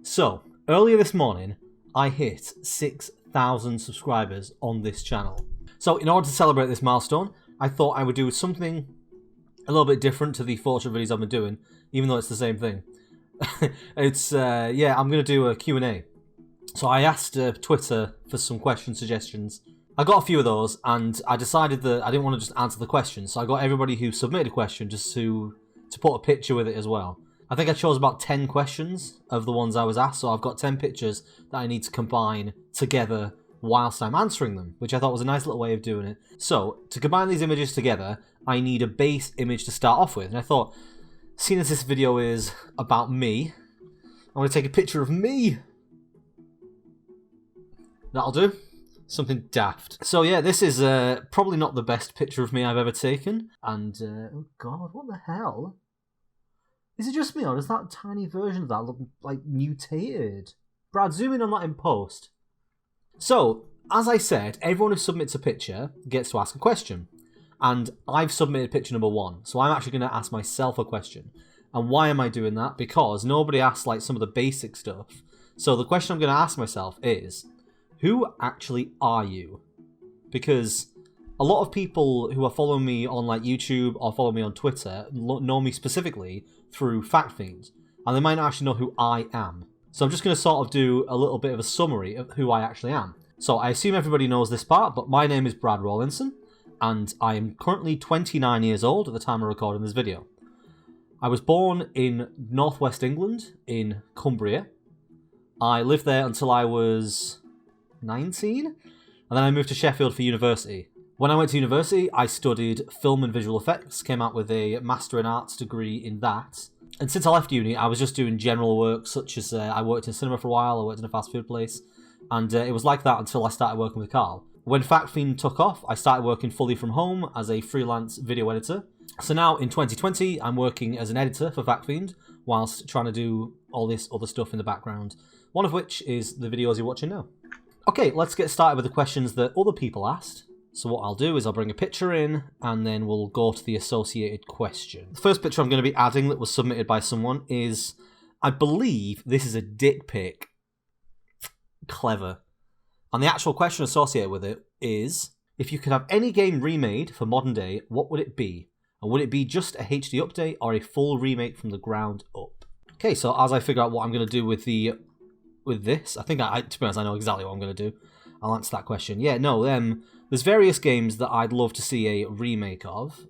So, earlier this morning, I hit 6,000 subscribers on this channel. So, in order to celebrate this milestone, I thought I would do something a little bit different to the portrait videos I've been doing, even though it's the same thing. I'm going to do a Q&A. So I asked Twitter for some question suggestions. I got a few of those, and I decided that I didn't want to just answer the questions, so I got everybody who submitted a question just to put a picture with it as well. I think I chose about 10 questions of the ones I was asked, so I've got 10 pictures that I need to combine together whilst I'm answering them, which I thought was a nice little way of doing it. So, to combine these images together, I need a base image to start off with, and I thought, seeing as this video is about me, I'm going to take a picture of me. That'll do. Something daft. So yeah, this is probably not the best picture of me I've ever taken. And, oh god, what the hell? Is it just me, or does that tiny version of that look, like, mutated? Brad, zoom in on that in post. So, as I said, everyone who submits a picture gets to ask a question. And I've submitted picture number 1, so I'm actually going to ask myself a question. And why am I doing that? Because nobody asked, like, some of the basic stuff. So the question I'm going to ask myself is, who actually are you? Because a lot of people who are following me on like YouTube or follow me on Twitter know me specifically through FactFiend, and they might not actually know who I am. So I'm just going to sort of do a little bit of a summary of who I actually am. So I assume everybody knows this part, but my name is Brad Rawlinson, and I am currently 29 years old at the time of recording this video. I was born in northwest England, in Cumbria. I lived there until I was 19, and then I moved to Sheffield for university. When I went to university, I studied film and visual effects, came out with a Master in Arts degree in that. And since I left uni, I was just doing general work, such as I worked in cinema for a while, I worked in a fast food place, and it was like that until I started working with Carl. When FactFiend took off, I started working fully from home as a freelance video editor. So now, in 2020, I'm working as an editor for FactFiend, whilst trying to do all this other stuff in the background, one of which is the videos you're watching now. Okay, let's get started with the questions that other people asked. So what I'll do is I'll bring a picture in, and then we'll go to the associated question. The first picture I'm going to be adding that was submitted by someone is, I believe this is a dick pic. Clever. And the actual question associated with it is, if you could have any game remade for modern day, what would it be? And would it be just a HD update or a full remake from the ground up? Okay, so as I figure out what I'm going to do with this, I think to be honest, I know exactly what I'm going to do. I'll answer that question. Yeah, no, there's various games that I'd love to see a remake of.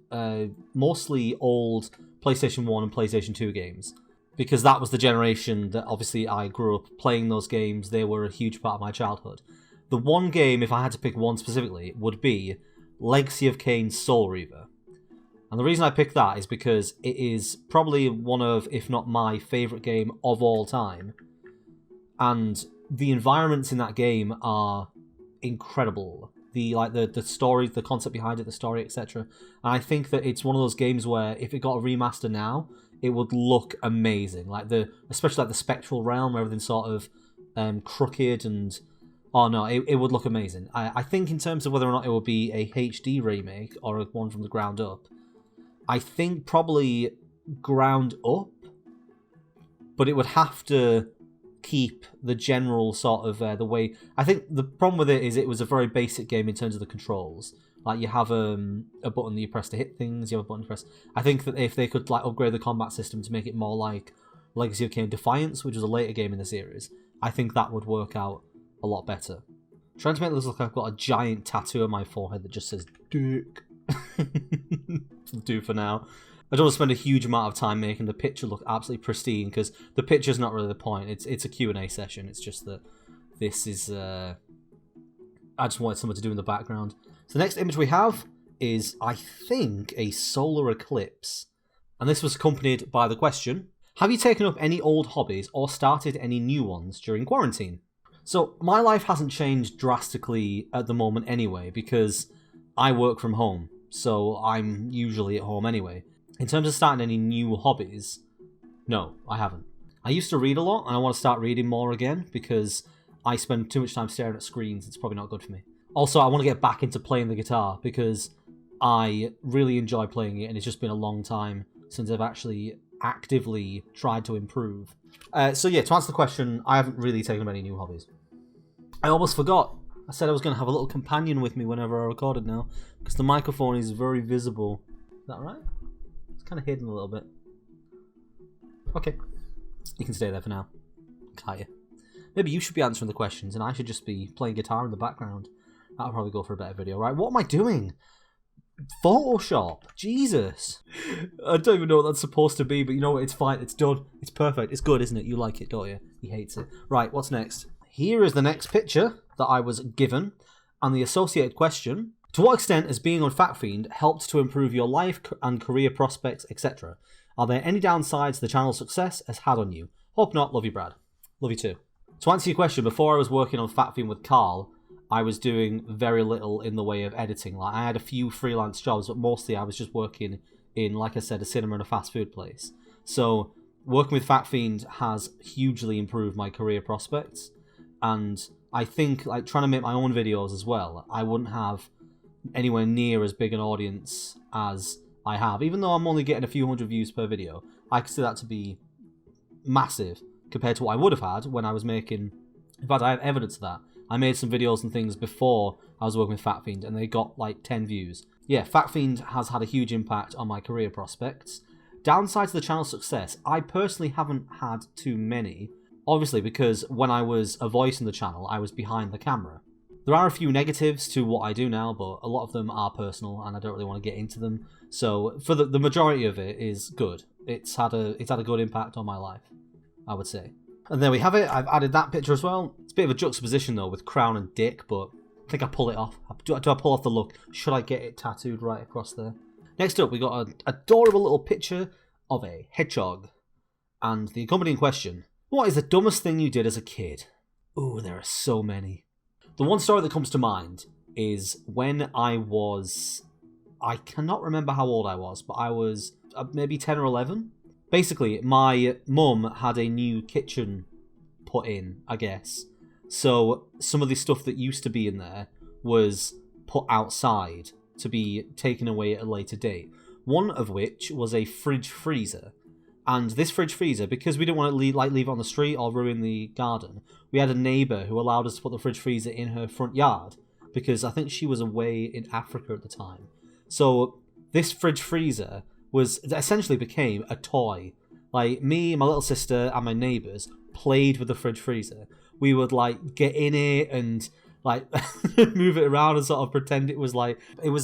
Mostly old PlayStation 1 and PlayStation 2 games. Because that was the generation that obviously I grew up playing those games. They were a huge part of my childhood. The one game, if I had to pick one specifically, would be Legacy of Kain Soul Reaver. And the reason I picked that is because it is probably one of, if not my favourite game of all time. And the environments in that game are incredible. The story, the concept behind it, the story, etc. And I think that it's one of those games where if it got a remaster now, it would look amazing. Especially the spectral realm, where everything's sort of crooked and... Oh no, it would look amazing. I think in terms of whether or not it would be a HD remake or one from the ground up, I think probably ground up, but it would have to keep the general sort of the way... I think the problem with it is it was a very basic game in terms of the controls. Like, you have a button that you press to hit things, you have a button to press... I think that if they could like upgrade the combat system to make it more like Legacy of Kain Defiance, which was a later game in the series, I think that would work out a lot better. I'm trying to make this look like I've got a giant tattoo on my forehead that just says Dick. It'll do for now. I don't want to spend a huge amount of time making the picture look absolutely pristine, because the picture's not really the point. It's a Q&A session. It's just that this is... I just wanted someone to do in the background. So the next image we have is, I think, a solar eclipse. And this was accompanied by the question, have you taken up any old hobbies or started any new ones during quarantine? So my life hasn't changed drastically at the moment anyway, because I work from home. So I'm usually at home anyway. In terms of starting any new hobbies, no, I haven't. I used to read a lot, and I want to start reading more again, because I spend too much time staring at screens. It's probably not good for me. Also, I want to get back into playing the guitar, because I really enjoy playing it, and it's just been a long time since I've actually actively tried to improve. So yeah, to answer the question, I haven't really taken up any new hobbies. I almost forgot. I said I was going to have a little companion with me whenever I recorded now, because the microphone is very visible. Is that right? It's kind of hidden a little bit. Okay. You can stay there for now. Can't you? Maybe you should be answering the questions and I should just be playing guitar in the background. That'll probably go for a better video, right? What am I doing? Photoshop. Jesus. I don't even know what that's supposed to be, but you know what? It's fine. It's done. It's perfect. It's good, isn't it? You like it, don't you? He hates it. Right, what's next? Here is the next picture that I was given, and the associated question: to what extent has being on Fat Fiend helped to improve your life and career prospects, etc.? Are there any downsides the channel's success has had on you? Hope not. Love you, Brad. Love you too. To answer your question, before I was working on Fat Fiend with Carl, I was doing very little in the way of editing. Like, I had a few freelance jobs, but mostly I was just working in, like I said, a cinema and a fast food place. So working with Fat Fiend has hugely improved my career prospects. And I think, like, trying to make my own videos as well, I wouldn't have anywhere near as big an audience as I have. Even though I'm only getting a few hundred views per video, I consider that to be massive compared to what I would have had when I was making... In fact, I have evidence of that. I made some videos and things before I was working with Fat Fiend, and they got like 10 views. Yeah, Fat Fiend has had a huge impact on my career prospects. Downsides to the channel's success, I personally haven't had too many. Obviously, because when I was a voice in the channel, I was behind the camera. There are a few negatives to what I do now, but a lot of them are personal, and I don't really want to get into them. So, for the majority of it is good. It's had a good impact on my life, I would say. And there we have it. I've added that picture as well. It's a bit of a juxtaposition, though, with crown and dick, but I think I pull it off. Do I pull off the look? Should I get it tattooed right across there? Next up, we got an adorable little picture of a hedgehog. And the accompanying question: what is the dumbest thing you did as a kid? Ooh, there are so many. The one story that comes to mind is when I cannot remember how old I was, but I was maybe 10 or 11. Basically, my mum had a new kitchen put in, I guess. So some of the stuff that used to be in there was put outside to be taken away at a later date. One of which was a fridge freezer. And this fridge freezer, because we didn't want to leave it on the street or ruin the garden, we had a neighbour who allowed us to put the fridge freezer in her front yard, because I think she was away in Africa at the time. So this fridge freezer essentially became a toy. Like, me, my little sister, and my neighbours played with the fridge freezer. We would, like, get in it and, like, move it around and sort of pretend it was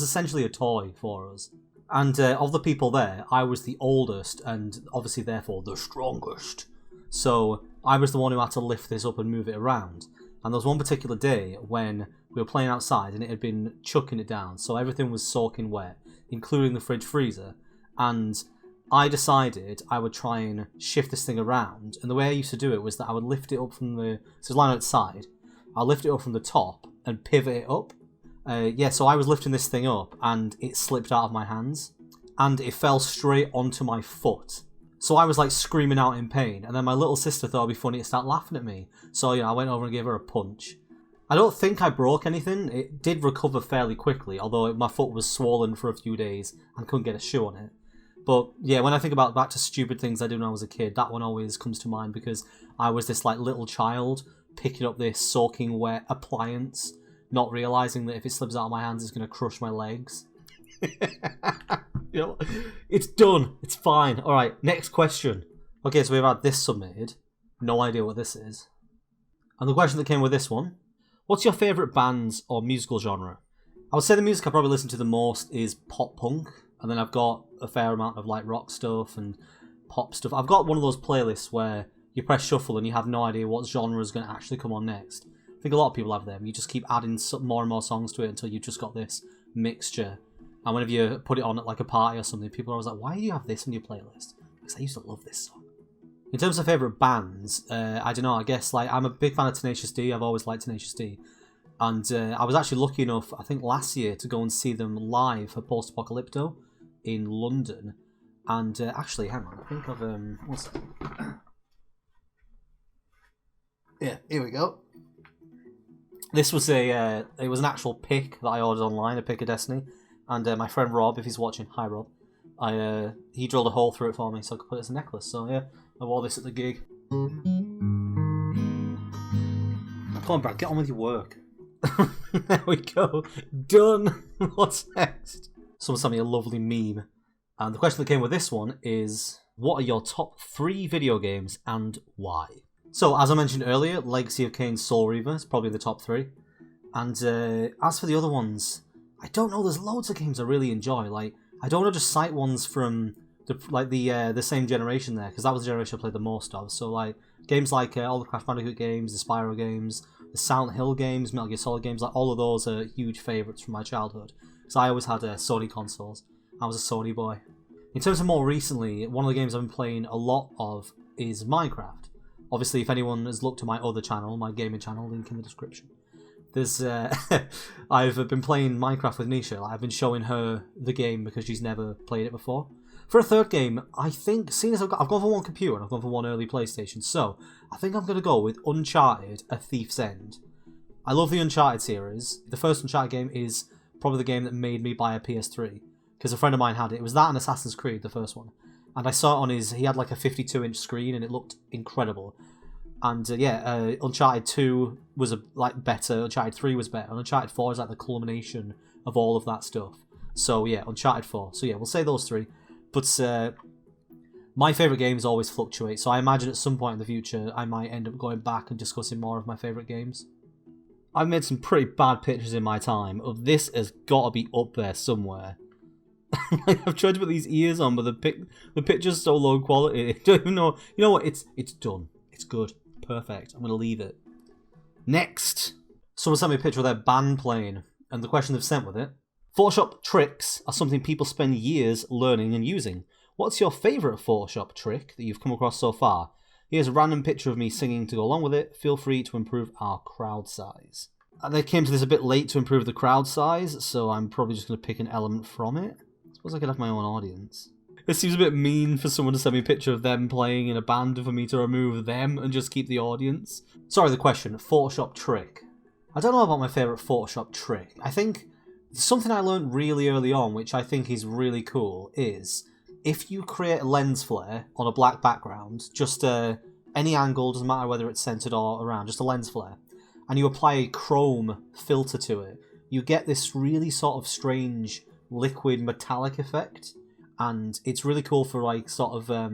essentially a toy for us. And of the people there, I was the oldest and obviously therefore the strongest. So I was the one who had to lift this up and move it around. And there was one particular day when we were playing outside and it had been chucking it down. So everything was soaking wet, including the fridge freezer. And I decided I would try and shift this thing around. And the way I used to do it was that I would lift it up from so it was lying outside. I'll lift it up from the top and pivot it up. So I was lifting this thing up and it slipped out of my hands and it fell straight onto my foot. So I was like screaming out in pain, and then my little sister thought it'd be funny to start laughing at me. So, I went over and gave her a punch. I don't think I broke anything. It did recover fairly quickly, although my foot was swollen for a few days and couldn't get a shoe on it. But yeah, when I think back to stupid things I did when I was a kid, that one always comes to mind because I was this like little child picking up this soaking wet appliance, not realising that if it slips out of my hands, it's going to crush my legs. It's done. It's fine. All right, next question. Okay, so we've had this submitted. No idea what this is. And the question that came with this one: what's your favourite bands or musical genre? I would say the music I probably listen to the most is pop punk, and then I've got a fair amount of like rock stuff and pop stuff. I've got one of those playlists where you press shuffle and you have no idea what genre is going to actually come on next. I think a lot of people have them. You just keep adding more and more songs to it until you've just got this mixture. And whenever you put it on at like a party or something, people are always like, why do you have this on your playlist? Because I used to love this song. In terms of favourite bands, I don't know, I guess like I'm a big fan of Tenacious D. I've always liked Tenacious D. And I was actually lucky enough, I think last year, to go and see them live for Post Apocalypto in London. And actually, hang on, I think I've... what's that? Yeah, here we go. This was it was an actual pick that I ordered online, a pick of Destiny. And my friend Rob, if he's watching, hi Rob, He drilled a hole through it for me so I could put it as a necklace. So yeah, I wore this at the gig. Come on, Brad, get on with your work. There we go. Done. What's next? Someone sent me a lovely meme. And the question that came with this one is, what are your top 3 video games and why? So, as I mentioned earlier, Legacy of Kain Soul Reaver is probably the top 3. And as for the other ones, I don't know, there's loads of games I really enjoy. Like, I don't want to just cite ones from the same generation there, because that was the generation I played the most of. So, like, games like all the Crash Bandicoot games, the Spyro games, the Silent Hill games, Metal Gear Solid games, like all of those are huge favourites from my childhood. Because I always had Sony consoles. I was a Sony boy. In terms of more recently, one of the games I've been playing a lot of is Minecraft. Obviously, if anyone has looked at my other channel, my gaming channel, link in the description. There's I've been playing Minecraft with Nisha. Like, I've been showing her the game because she's never played it before. For a third game, I think, seeing as I've gone for one computer and I've gone for one early PlayStation, so I think I'm going to go with Uncharted: A Thief's End. I love the Uncharted series. The first Uncharted game is probably the game that made me buy a PS3, because a friend of mine had it. It was that and Assassin's Creed, the first one. And I saw it on he had like a 52-inch screen and it looked incredible. And Uncharted 2 was better, Uncharted 3 was better, and Uncharted 4 is like the culmination of all of that stuff. So yeah, Uncharted 4. So yeah, we'll say those 3. But my favourite games always fluctuate, so I imagine at some point in the future I might end up going back and discussing more of my favourite games. I've made some pretty bad pictures in my time. This has got to be up there somewhere. I've tried to put these ears on, but the picture's so low quality. I don't even know. You know what? It's done. It's good. Perfect. I'm going to leave it. Next. Someone sent me a picture of their band playing, and the question they've sent with it. Photoshop tricks are something people spend years learning and using. What's your favourite Photoshop trick that you've come across so far? Here's a random picture of me singing to go along with it. Feel free to improve our crowd size. They came to this a bit late to improve the crowd size, so I'm probably just going to pick an element from it. I suppose I could have my own audience. It seems a bit mean for someone to send me a picture of them playing in a band for me to remove them and just keep the audience. Sorry, the question. Photoshop trick. I don't know about my favourite Photoshop trick. I think something I learned really early on, which I think is really cool, is if you create a lens flare on a black background, just any angle, doesn't matter whether it's centered or around, just a lens flare, and you apply a chrome filter to it, you get this really sort of strange liquid metallic effect, and it's really cool for like sort of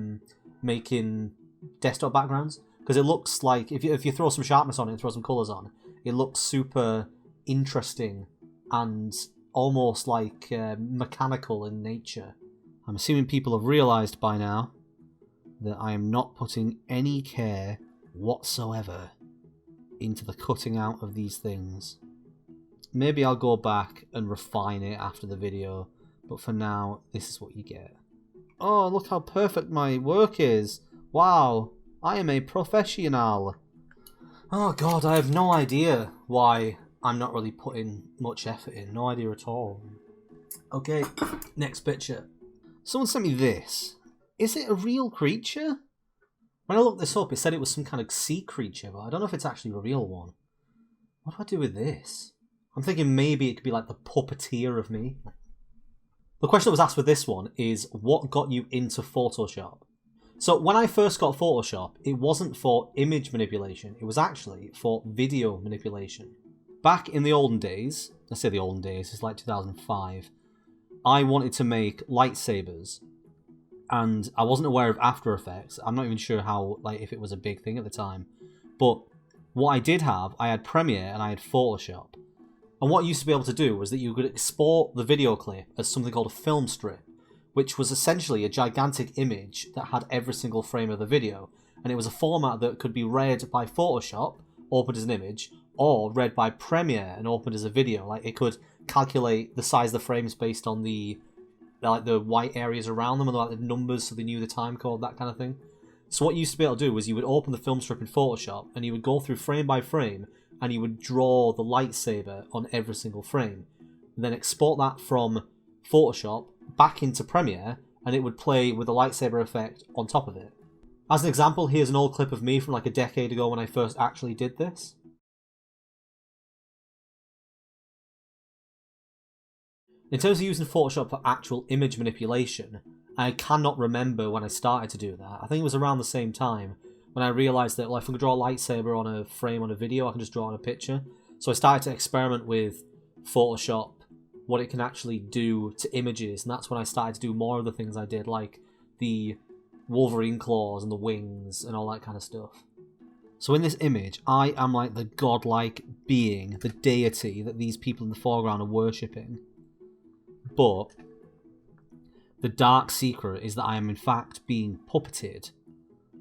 making desktop backgrounds, because it looks like if you throw some sharpness on it and throw some colours on, it looks super interesting and almost like mechanical in nature. I'm assuming people have realised by now that I am not putting any care whatsoever into the cutting out of these things. Maybe I'll go back and refine it after the video, but for now, this is what you get. Oh, look how perfect my work is. Wow, I am a professional. Oh god, I have no idea why I'm not really putting much effort in. No idea at all. Okay, next picture. Someone sent me this. Is it a real creature? When I looked this up, it said it was some kind of sea creature, but I don't know if it's actually a real one. What do I do with this? I'm thinking maybe it could be like the puppeteer of me. The question that was asked with this one is, what got you into Photoshop? So when I first got Photoshop, it wasn't for image manipulation, it was actually for video manipulation. Back in the olden days, I say the olden days, it's like 2005, I wanted to make lightsabers, and I wasn't aware of After Effects. I'm not even sure how, like, if it was a big thing at the time, but what I did have, I had Premiere and I had Photoshop. And what you used to be able to do was that you could export the video clip as something called a film strip, which was essentially a gigantic image that had every single frame of the video, and it was a format that could be read by Photoshop, opened as an image, or read by Premiere and opened as a video. Like, it could calculate the size of the frames based on the white areas around them and the numbers, so they knew the time code, that kind of thing. So what you used to be able to do was you would open the film strip in Photoshop and you would go through frame by frame and you would draw the lightsaber on every single frame, and then export that from Photoshop back into Premiere, and it would play with the lightsaber effect on top of it. As an example, here's an old clip of me from like a decade ago when I first actually did this. In terms of using Photoshop for actual image manipulation, I cannot remember when I started to do that. I think it was around the same time when I realised that, well, if I can draw a lightsaber on a frame on a video, I can just draw on a picture. So I started to experiment with Photoshop, what it can actually do to images, and that's when I started to do more of the things I did, like the Wolverine claws and the wings and all that kind of stuff. So in this image, I am like the godlike being, the deity that these people in the foreground are worshipping. But the dark secret is that I am in fact being puppeted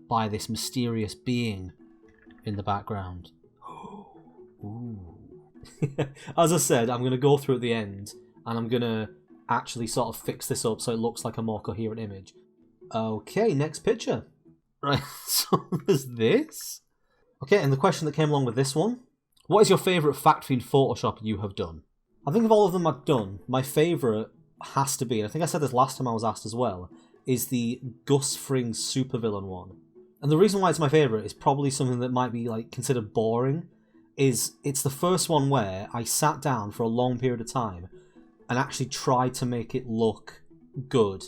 by this mysterious being in the background. Ooh. As I said, I'm going to go through at the end, and I'm going to actually sort of fix this up so it looks like a more coherent image. Okay, next picture. Right, so there's this. Okay, and the question that came along with this one. What is your favourite factory in Photoshop you have done? I think of all of them I've done, my favourite has to be, and I think I said this last time I was asked as well, is the Gus Fring supervillain one. And the reason why it's my favourite is probably something that might be like considered boring, is it's the first one where I sat down for a long period of time and actually tried to make it look good.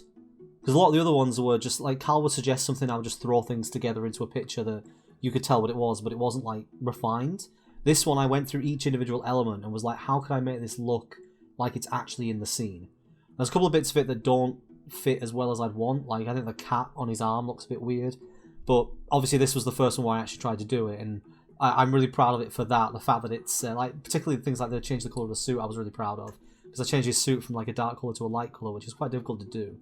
Because a lot of the other ones were just like, Carl would suggest something, I would just throw things together into a picture that you could tell what it was, but it wasn't like refined. This one I went through each individual element and was like, how can I make this look like it's actually in the scene? There's a couple of bits of it that don't fit as well as I'd want, like I think the cat on his arm looks a bit weird, but obviously this was the first one where I actually tried to do it, and I'm really proud of it for that. The fact that it's like, particularly things like they changed the colour of the suit, I was really proud of, because I changed his suit from like a dark colour to a light colour, which is quite difficult to do.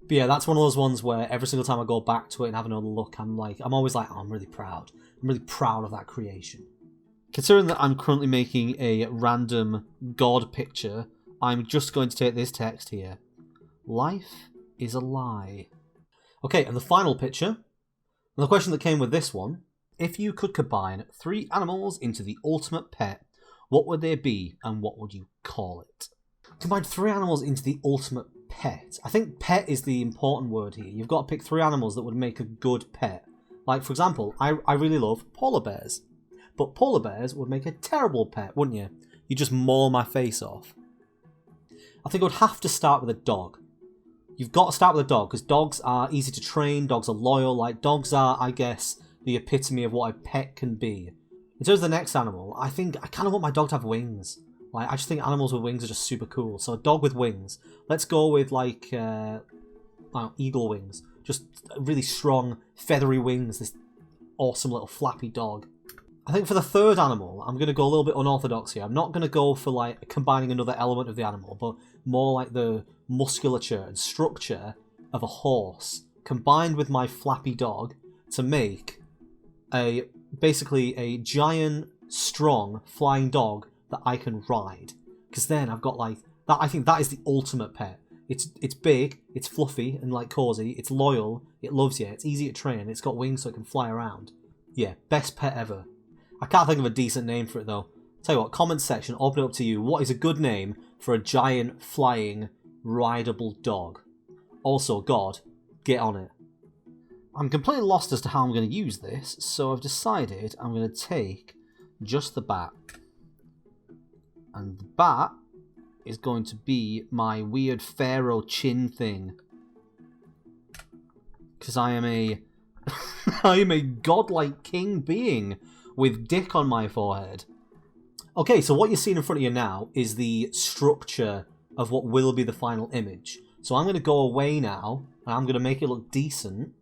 But yeah, that's one of those ones where every single time I go back to it and have another look, I'm always like, oh, I'm really proud. I'm really proud of that creation. Considering that I'm currently making a random god picture, I'm just going to take this text here. Life is a lie. Okay, and the final picture. And the question that came with this one. If you could combine 3 animals into the ultimate pet, what would they be and what would you call it? Combine 3 animals into the ultimate pet. I think pet is the important word here. You've got to pick 3 animals that would make a good pet. Like, for example, I really love polar bears. But polar bears would make a terrible pet, wouldn't you? You'd just maul my face off. I think I would have to start with a dog. You've got to start with a dog, because dogs are easy to train, dogs are loyal, like dogs are, I guess, the epitome of what a pet can be. In terms of the next animal, I think I kind of want my dog to have wings. Like, I just think animals with wings are just super cool. So a dog with wings. Let's go with like eagle wings. Just really strong, feathery wings. This awesome little flappy dog. I think for the third animal, I'm going to go a little bit unorthodox here. I'm not going to go for like combining another element of the animal, but more like the musculature and structure of a horse combined with my flappy dog to make basically a giant, strong, flying dog that I can ride. Because then I've got like that. I think that is the ultimate pet. It's big, it's fluffy and like cozy, it's loyal, it loves you, it's easy to train, it's got wings so it can fly around. Yeah, best pet ever. I can't think of a decent name for it though. Tell you what, comment section, open it up to you. What is a good name for a giant, flying, rideable dog? Also, God, get on it. I'm completely lost as to how I'm going to use this, so I've decided I'm going to take just the bat. And the bat is going to be my weird pharaoh chin thing. Because I am a I am a godlike king being with dick on my forehead. Okay, so what you're seeing in front of you now is the structure of what will be the final image. So I'm going to go away now, and I'm going to make it look decent.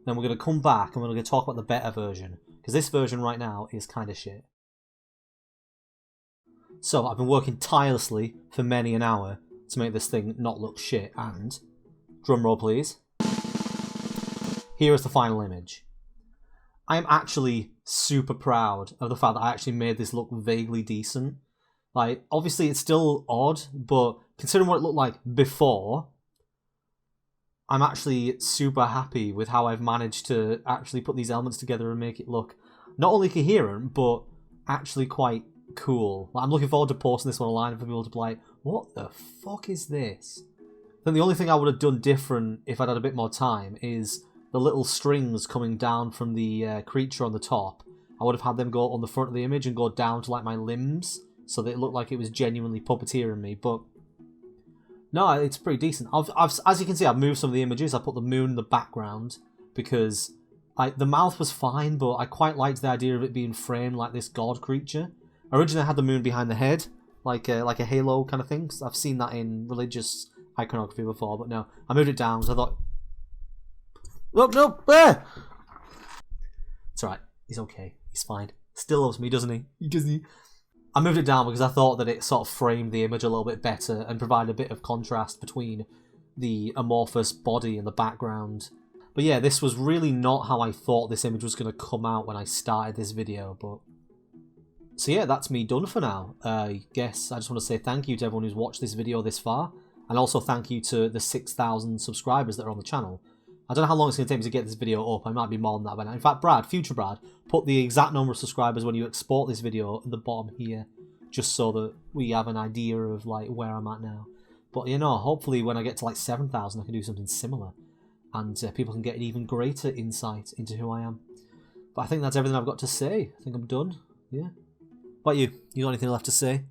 Then we're going to come back, and we're going to talk about the better version. Because this version right now is kind of shit. So I've been working tirelessly for many an hour to make this thing not look shit, and... drumroll please. Here is the final image. I am actually super proud of the fact that I actually made this look vaguely decent. Like, obviously it's still odd, but considering what it looked like before, I'm actually super happy with how I've managed to actually put these elements together and make it look not only coherent, but actually quite cool. Like, I'm looking forward to posting this one online for people to be like, what the fuck is this? Then the only thing I would have done different if I'd had a bit more time is the little strings coming down from the creature on the top. I would have had them go on the front of the image and go down to like my limbs so that it looked like it was genuinely puppeteering me, but No, it's pretty decent. As you can see, I've moved some of the images. I put the moon in the background because the mouth was fine, but I quite liked the idea of it being framed like this god creature. Originally, I had the moon behind the head, like a halo kind of thing. I've seen that in religious iconography before, but no, I moved it down because I thought, oh no, ah! It's alright. He's okay. He's fine. Still loves me, doesn't he? Doesn't he? I moved it down because I thought that it sort of framed the image a little bit better and provided a bit of contrast between the amorphous body and the background. But yeah, this was really not how I thought this image was going to come out when I started this video, but... So yeah, that's me done for now. I guess I just want to say thank you to everyone who's watched this video this far, and also thank you to the 6,000 subscribers that are on the channel. I don't know how long it's going to take me to get this video up. I might be more than that by now. In fact, Brad, future Brad, put the exact number of subscribers when you export this video at the bottom here, just so that we have an idea of like where I'm at now. But you know, hopefully when I get to like 7,000, I can do something similar, and people can get an even greater insight into who I am. But I think that's everything I've got to say. I think I'm done. Yeah. What about you? You got anything left to say?